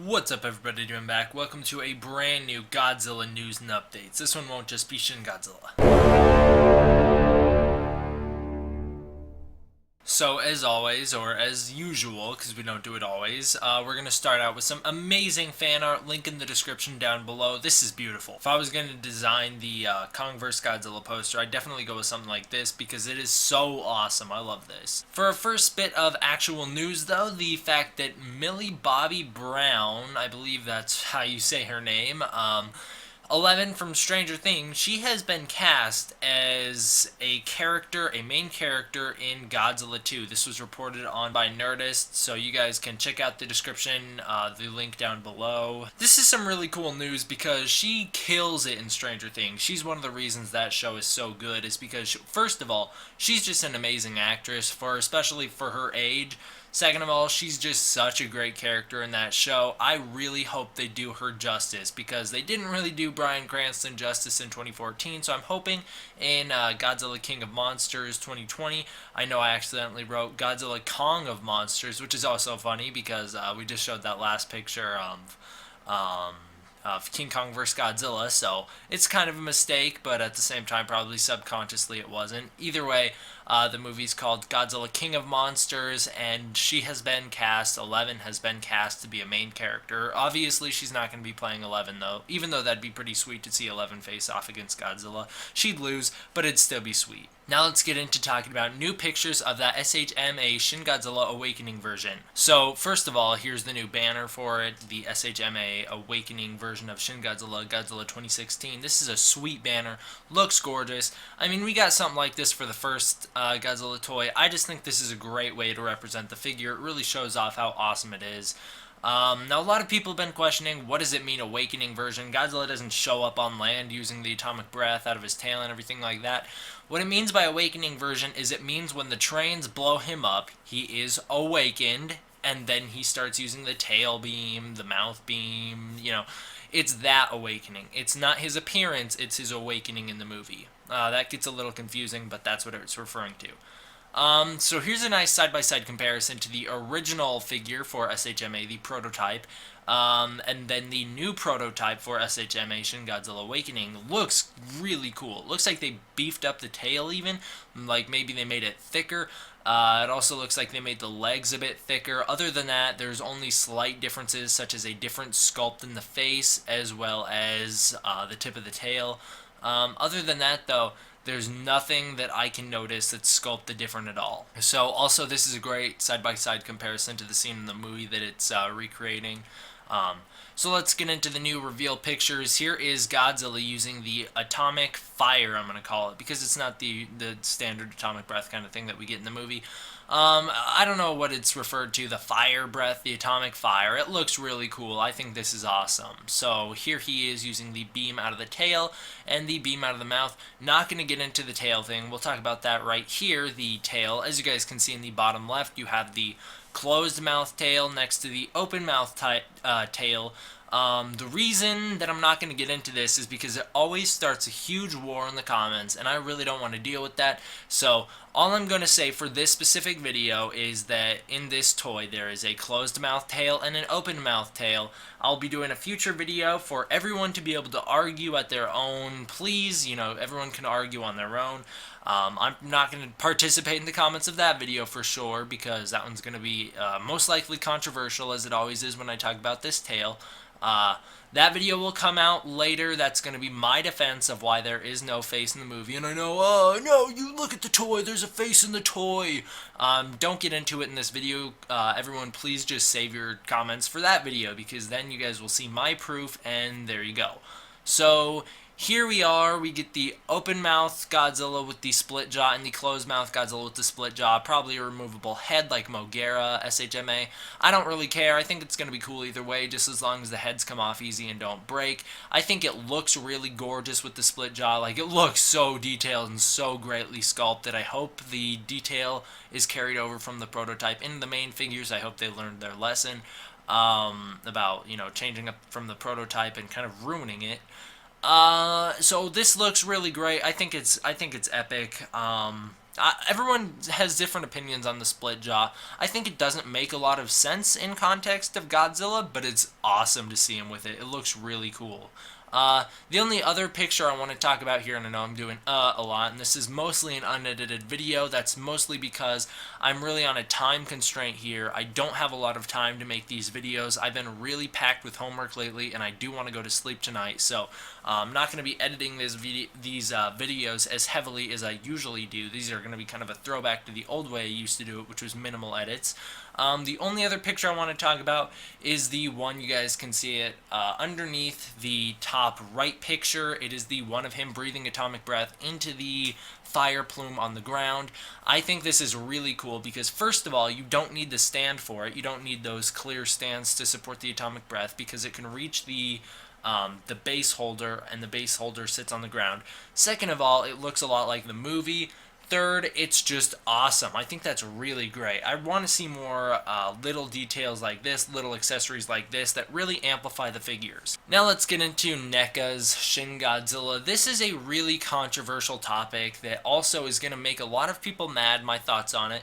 What's up, everybody? Doing back. Welcome to a brand new Godzilla news and updates. This one won't just be Shin Godzilla. So, as always, or as usual, because we don't do it always, we're going to start out with some amazing fan art. Link in the description down below. This is beautiful. If I was going to design the Kong vs. Godzilla poster, I'd definitely go with something like this because it is so awesome. I love this. For our first bit of actual news, though, the fact that MILLIE Bobby Brown, I believe that's how you say her name, 11 from Stranger Things, she has been cast as a main character in Godzilla 2. This was reported on by Nerdist, so you guys can check out the description, the link down below. This is some really cool news because she kills it in Stranger Things. She's one of the reasons that show is so good, is because, first of all, she's just an amazing actress, especially for her age. Second of all, she's just such a great character in that show. I really hope they do her justice because they didn't really do Bryan Cranston justice in 2014. So I'm hoping in Godzilla King of Monsters 2020. I know I accidentally wrote Godzilla Kong of Monsters, which is also funny because we just showed that last picture of King Kong vs. Godzilla, so it's kind of a mistake, but at the same time, probably subconsciously it wasn't. Either way, the movie's called Godzilla King of Monsters, and she has been cast, 11 has been cast to be a main character. Obviously, she's not going to be playing 11, though, even though that'd be pretty sweet to see 11 face off against Godzilla. She'd lose, but it'd still be sweet. Now let's get into talking about new pictures of that SHMA Shin Godzilla Awakening version. So, first of all, here's the new banner for it, the SHMA Awakening version of Shin Godzilla, Godzilla 2016. This is a sweet banner, looks gorgeous. I mean, we got something like this for the first Godzilla toy. I just think this is a great way to represent the figure. It really shows off how awesome it is. Now, a lot of people have been questioning, what does it mean, Awakening version? Godzilla doesn't show up on land using the atomic breath out of his tail and everything like that. What it means by Awakening version is it means when the trains blow him up, he is awakened, and then he starts using the tail beam, the mouth beam, it's that awakening. It's not his appearance, it's his awakening in the movie. That gets a little confusing, but that's what it's referring to. So here's a nice side-by-side comparison to the original figure for SHMA, the prototype, and then the new prototype for SHMA Shin Godzilla Awakening. Looks really cool. It looks like they beefed up the tail even, like maybe they made it thicker. It also looks like they made the legs a bit thicker. Other than that, there's only slight differences, such as a different sculpt in the face, as well as the tip of the tail. Other than that, though, there's nothing that I can notice that's sculpted different at all. So also, this is a great side-by-side comparison to the scene in the movie that it's recreating. So let's get into the new reveal pictures. Here is Godzilla using the atomic fire, I'm going to call it, because it's not the standard atomic breath kind of thing that we get in the movie. I don't know what it's referred to, the fire breath, the atomic fire. It looks really cool. I think this is awesome. So here he is using the beam out of the tail and the beam out of the mouth. Not going to get into the tail thing. We'll talk about that right here, the tail. As you guys can see in the bottom left, you have the closed mouth tail next to the open mouth tail. The reason that I'm not going to get into this is because it always starts a huge war in the comments, and I really don't want to deal with that. So all I'm going to say for this specific video is that in this toy there is a closed mouth tail and an open mouth tail. I'll be doing a future video for everyone to be able to argue at their own. Please, everyone can argue on their own. I'm not going to participate in the comments of that video for sure, because that one's going to be most likely controversial, as it always is when I talk about this tail. That video will come out later. That's going to be my defense of why there is no face in the movie. And I know, oh, no, you look at the toy, there's a face in the toy. Don't get into it in this video. Everyone, please just save your comments for that video, because then you guys will see my proof, and there you go. So here we are, we get the open mouth Godzilla with the split jaw and the closed mouth Godzilla with the split jaw. Probably a removable head like Mogera, SHMA. I don't really care. I think it's going to be cool either way, just as long as the heads come off easy and don't break. I think it looks really gorgeous with the split jaw. Like, it looks so detailed and so greatly sculpted. I hope the detail is carried over from the prototype into the main figures. I hope they learned their lesson about, changing up from the prototype and kind of ruining it. So this looks really great. I think it's epic. everyone has different opinions on the split jaw. I think it doesn't make a lot of sense in context of Godzilla, but it's awesome to see him with it. It looks really cool. The only other picture I want to talk about here, and I know I'm doing a lot, and this is mostly an unedited video. That's mostly because I'm really on a time constraint here. I don't have a lot of time to make these videos. I've been really packed with homework lately, and I do want to go to sleep tonight, so I'm not going to be editing these videos as heavily as I usually do. These are going to be kind of a throwback to the old way I used to do it, which was minimal edits. The only other picture I want to talk about is the one you guys can see it underneath the top right picture. It is the one of him breathing atomic breath into the fire plume on the ground. I think this is really cool because, first of all, you don't need the stand for it. You don't need those clear stands to support the atomic breath because it can reach the base holder, and the base holder sits on the ground. Second of all, it looks a lot like the movie. Third, it's just awesome. I think that's really great. I want to see more little details like this, little accessories like this that really amplify the figures. Now let's get into NECA's Shin Godzilla. This is a really controversial topic that also is going to make a lot of people mad, my thoughts on it.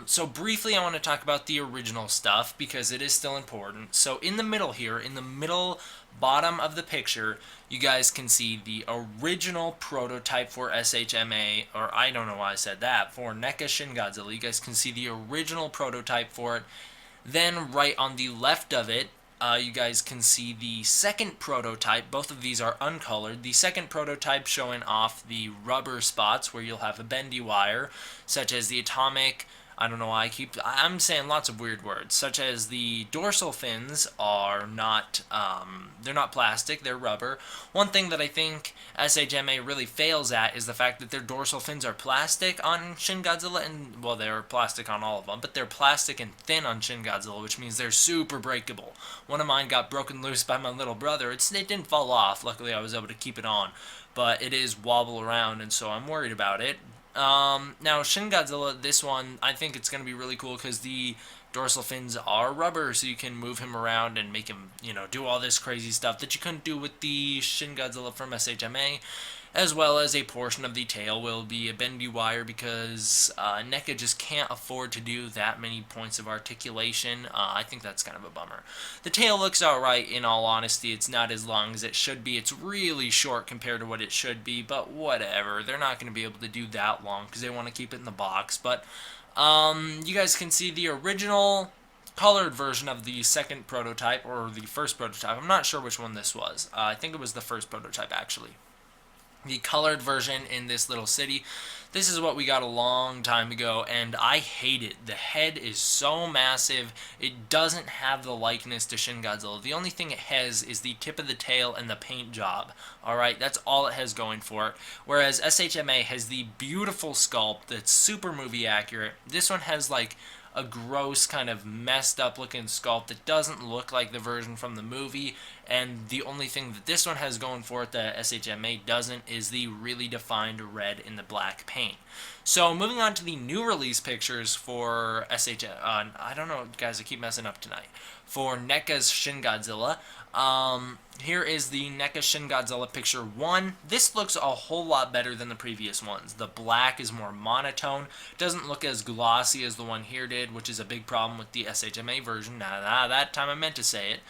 So briefly, I want to talk about the original stuff because it is still important. So in the middle here, in the middle bottom of the picture, you guys can see the original prototype for SHMA, or I don't know why I said that, for NECA Shin Godzilla. You guys can see the original prototype for it. Then right on the left of it, you guys can see the second prototype. Both of these are uncolored. The second prototype showing off the rubber spots where you'll have a bendy wire, such as the atomic, I don't know why I'm saying lots of weird words, such as the dorsal fins are not, they're not plastic, they're rubber. One thing that I think SHMA really fails at is the fact that their dorsal fins are plastic on Shin Godzilla, and, well, they're plastic on all of them, but they're plastic and thin on Shin Godzilla, which means they're super breakable. One of mine got broken loose by my little brother. It didn't fall off. Luckily, I was able to keep it on, but it is wobble around, and so I'm worried about it. Now, Shin Godzilla, this one, I think it's going to be really cool because the dorsal fins are rubber, so you can move him around and make him, do all this crazy stuff that you couldn't do with the Shin Godzilla from SHMA, as well as a portion of the tail will be a bendy wire because NECA just can't afford to do that many points of articulation. I think that's kind of a bummer. The tail looks alright, in all honesty. It's not as long as it should be. It's really short compared to what it should be, but whatever. They're not going to be able to do that long because they want to keep it in the box. But you guys can see the original colored version of the second prototype, or the first prototype. I'm not sure which one this was. I think it was the first prototype, actually. The colored version in this little city. This is what we got a long time ago, and I hate it. The head is so massive. It doesn't have the likeness to Shin Godzilla. The only thing it has is the tip of the tail and the paint job. Alright, that's all it has going for it. Whereas SHMA has the beautiful sculpt that's super movie accurate. This one has like a gross kind of messed up looking sculpt that doesn't look like the version from the movie, and the only thing that this one has going for it that SHMA doesn't is the really defined red in the black paint. So moving on to the new release pictures for I don't know, guys, I keep messing up tonight. For NECA's Shin Godzilla, here is the NECA Shin Godzilla picture 1. This looks a whole lot better than the previous ones. The black is more monotone, doesn't look as glossy as the one here did, which is a big problem with the SHMA version. That time I meant to say it.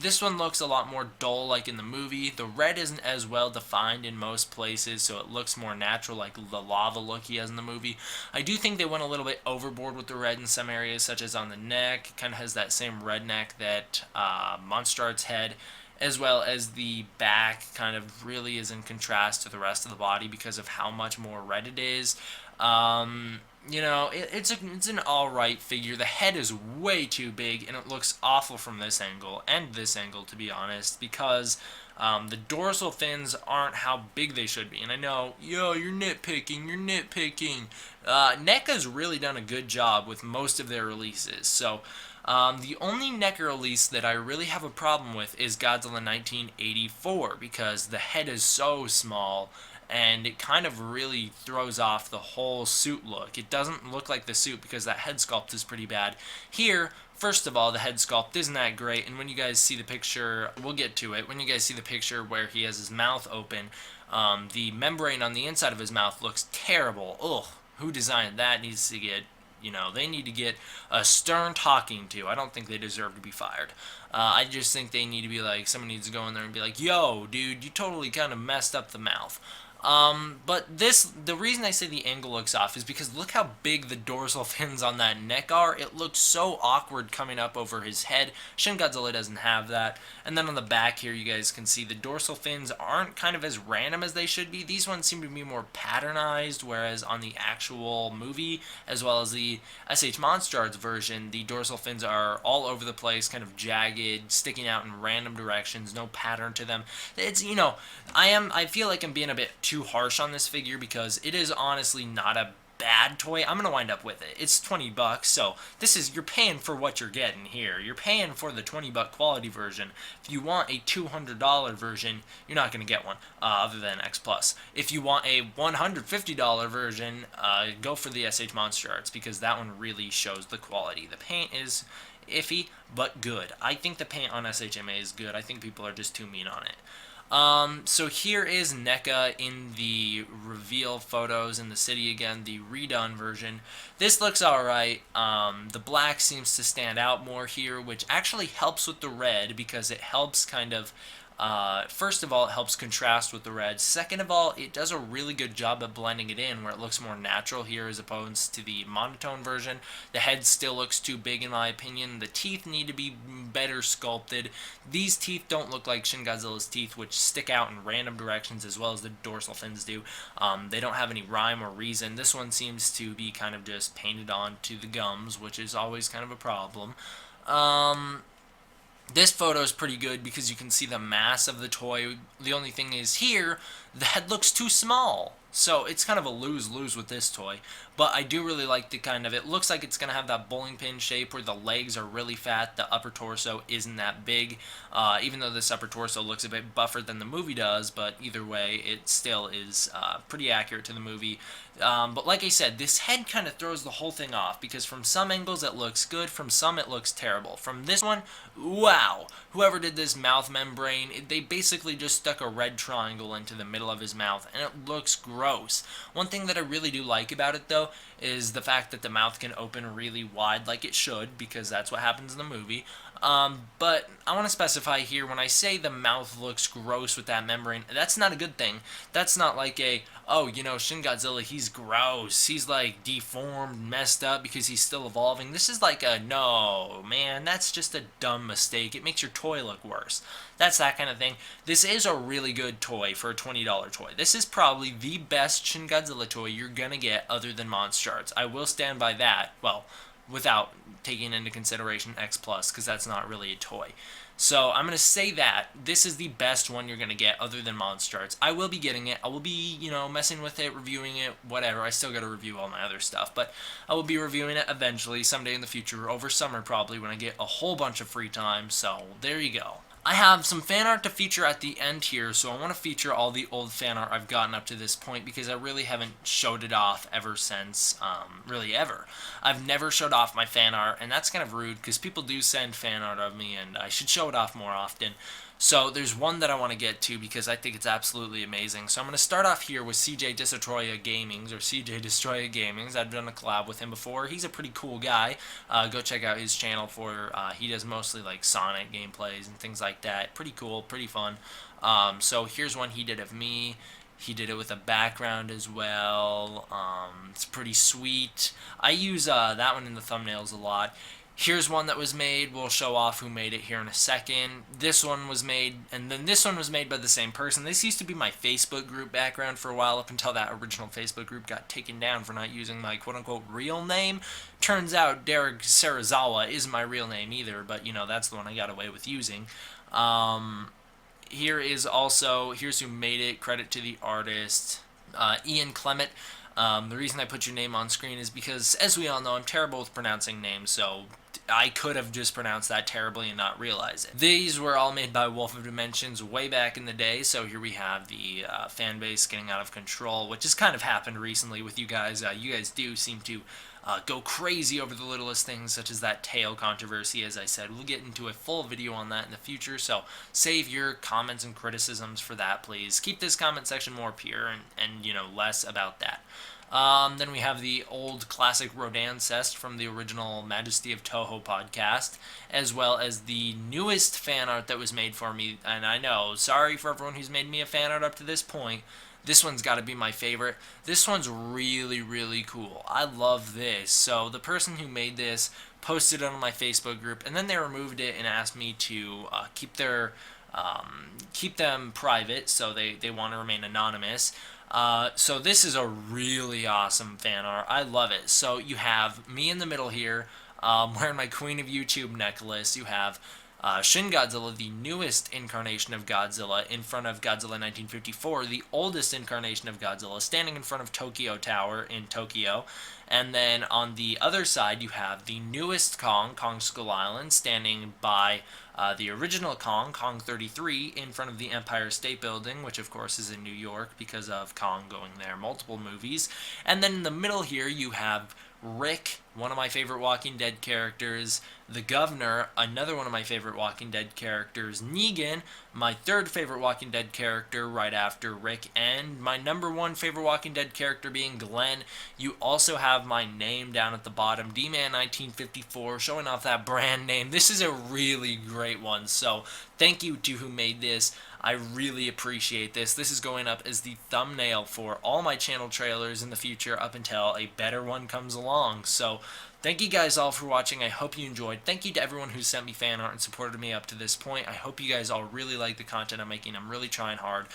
This one looks a lot more dull like in the movie. The red isn't as well defined in most places, so it looks more natural like the lava look he has in the movie. I do think they went a little bit overboard with the red in some areas, such as on the neck. It kind of has that same red neck that Monstrart's head, as well as the back kind of really is in contrast to the rest of the body because of how much more red it is. It's an alright figure. The head is way too big, and it looks awful from this angle, and this angle, to be honest, because the dorsal fins aren't how big they should be. And I know, you're nitpicking. NECA's really done a good job with most of their releases, so the only NECA release that I really have a problem with is Godzilla 1984, because the head is so small, and it kind of really throws off the whole suit look. It doesn't look like the suit because that head sculpt is pretty bad. Here, First of all, the head sculpt isn't that great, and when you guys see the picture, we'll get to it, when you guys see the picture where he has his mouth open, the membrane on the inside of his mouth looks terrible. Ugh, who designed that needs to get, they need to get a stern talking to. I don't think they deserve to be fired. I just think they need to be like, someone needs to go in there and be like, yo, dude, you totally kind of messed up the mouth. But the reason I say the angle looks off is because look how big the dorsal fins on that neck are. It looks so awkward coming up over his head. Shin Godzilla doesn't have that. And then on the back here, you guys can see the dorsal fins aren't kind of as random as they should be. These ones seem to be more patternized, whereas on the actual movie, as well as the SH Monsters version, the dorsal fins are all over the place, kind of jagged, sticking out in random directions, no pattern to them. It's, I feel like I'm being a bit too harsh on this figure because it is honestly not a bad toy. I'm gonna wind up with it. It's $20, so you're paying for what you're getting here. You're paying for the $20 quality version. If you want a $200 version, you're not gonna get one, other than X Plus. If you want a $150 version, go for the SH Monster Arts because that one really shows the quality. The paint is iffy, but good. I think the paint on SHMA is good. I think people are just too mean on it. So here is Neca in the reveal photos in the city again, the redone version. This looks alright. The black seems to stand out more here, which actually helps with the red because it helps kind of, first of all, it helps contrast with the red. Second of all, it does a really good job at blending it in where it looks more natural here as opposed to the monotone version. The head still looks too big in my opinion. The teeth need to be better sculpted. These teeth don't look like Shin Godzilla's teeth, which stick out in random directions as well as the dorsal fins do. They don't have any rhyme or reason. This one seems to be kind of just painted on to the gums, which is always kind of a problem. This photo is pretty good because you can see the mass of the toy. The only thing is here, the head looks too small. So it's kind of a lose-lose with this toy. But I do really like the kind of, it looks like it's going to have that bowling pin shape where the legs are really fat, the upper torso isn't that big. Even though this upper torso looks a bit buffer than the movie does, but either way, it still is pretty accurate to the movie. But like I said, this head kind of throws the whole thing off because from some angles it looks good, from some it looks terrible. From this one, wow! Whoever did this mouth membrane, they basically just stuck a red triangle into the middle of his mouth, and it looks gross. One thing that I really do like about it, though, is the fact that the mouth can open really wide like it should, because that's what happens in the movie. But I want to specify here, when I say the mouth looks gross with that membrane, that's not a good thing. That's not like a, oh, Shin Godzilla, he's gross, he's like deformed, messed up because he's still evolving. This is like a, no, man, that's just a dumb mistake. It makes your toy look worse. That's that kind of thing. This is a really good toy for a $20 toy. This is probably the best Shin Godzilla toy you're gonna get other than Monster Arts. I will stand by that. Well, without taking into consideration X Plus, because that's not really a toy. So I'm going to say that this is the best one you're going to get other than Monster Arts. I will be getting it. I will be, messing with it, reviewing it, whatever. I still got to review all my other stuff, but I will be reviewing it eventually, someday in the future, over summer probably, when I get a whole bunch of free time. So there you go. I have some fan art to feature at the end here, so I want to feature all the old fan art I've gotten up to this point because I really haven't showed it off ever since, really ever. I've never showed off my fan art, and that's kind of rude because people do send fan art of me, and I should show it off more often. So there's one that I want to get to because I think it's absolutely amazing. So I'm going to start off here with CJ Destroya Gamings, or CJ Destroya Gamings. I've done a collab with him before. He's a pretty cool guy. Go check out his channel for, he does mostly like Sonic gameplays and things like that. Pretty cool, pretty fun. So here's one he did of me. He did it with a background as well. It's pretty sweet. I use that one in the thumbnails a lot. Here's one that was made. We'll show off who made it here in a second. This one was made, and then this one was made by the same person. This used to be my Facebook group background for a while, up until that original Facebook group got taken down for not using my quote-unquote real name. Turns out Derek Sarazawa isn't my real name either, but, that's the one I got away with using. Here's who made it. Credit to the artist, Ian Clement. The reason I put your name on screen is because, as we all know, I'm terrible with pronouncing names, so I could have just pronounced that terribly and not realize it. These were all made by Wolf of Dimensions way back in the day, so here we have the fan base getting out of control, which has kind of happened recently with you guys. You guys do seem to go crazy over the littlest things, such as that tail controversy. As I said, we'll get into a full video on that in the future, so save your comments and criticisms for that, please. Keep this comment section more pure and less about that. Then we have the old classic Rodan Cest from the original Majesty of Toho podcast, as well as the newest fan art that was made for me. And I know, sorry for everyone who's made me a fan art up to this point. This one's got to be my favorite. This one's really, really cool. I love this. So the person who made this posted it on my Facebook group, and then they removed it and asked me to keep them private, so they want to remain anonymous. So this is a really awesome fan art. I love it. So you have me in the middle here, wearing my Queen of YouTube necklace. You have Shin Godzilla, the newest incarnation of Godzilla, in front of Godzilla 1954, the oldest incarnation of Godzilla, standing in front of Tokyo Tower in Tokyo. And then on the other side, you have the newest Kong, Kong Skull Island, standing by the original Kong, Kong 33, in front of the Empire State Building, which of course is in New York because of Kong going there, multiple movies. And then in the middle here, you have Rick, one of my favorite Walking Dead characters, the Governor, another one of my favorite Walking Dead characters, Negan, my third favorite Walking Dead character right after Rick, and my number one favorite Walking Dead character being Glenn. You also have my name down at the bottom, D-Man 1954, showing off that brand name. This is a really great one, so thank you to who made this. I really appreciate this. This is going up as the thumbnail for all my channel trailers in the future up until a better one comes along. So thank you guys all for watching. I hope you enjoyed. Thank you to everyone who sent me fan art and supported me up to this point. I hope you guys all really like the content I'm making. I'm really trying hard.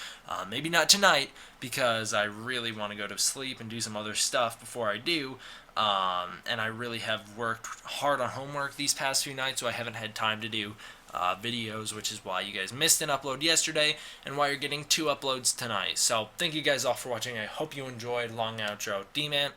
Maybe not tonight, because I really want to go to sleep and do some other stuff before I do. And I really have worked hard on homework these past few nights, so I haven't had time to do videos, which is why you guys missed an upload yesterday and why you're getting 2 uploads tonight. So thank you guys all for watching. I hope you enjoyed. Long outro. D-Man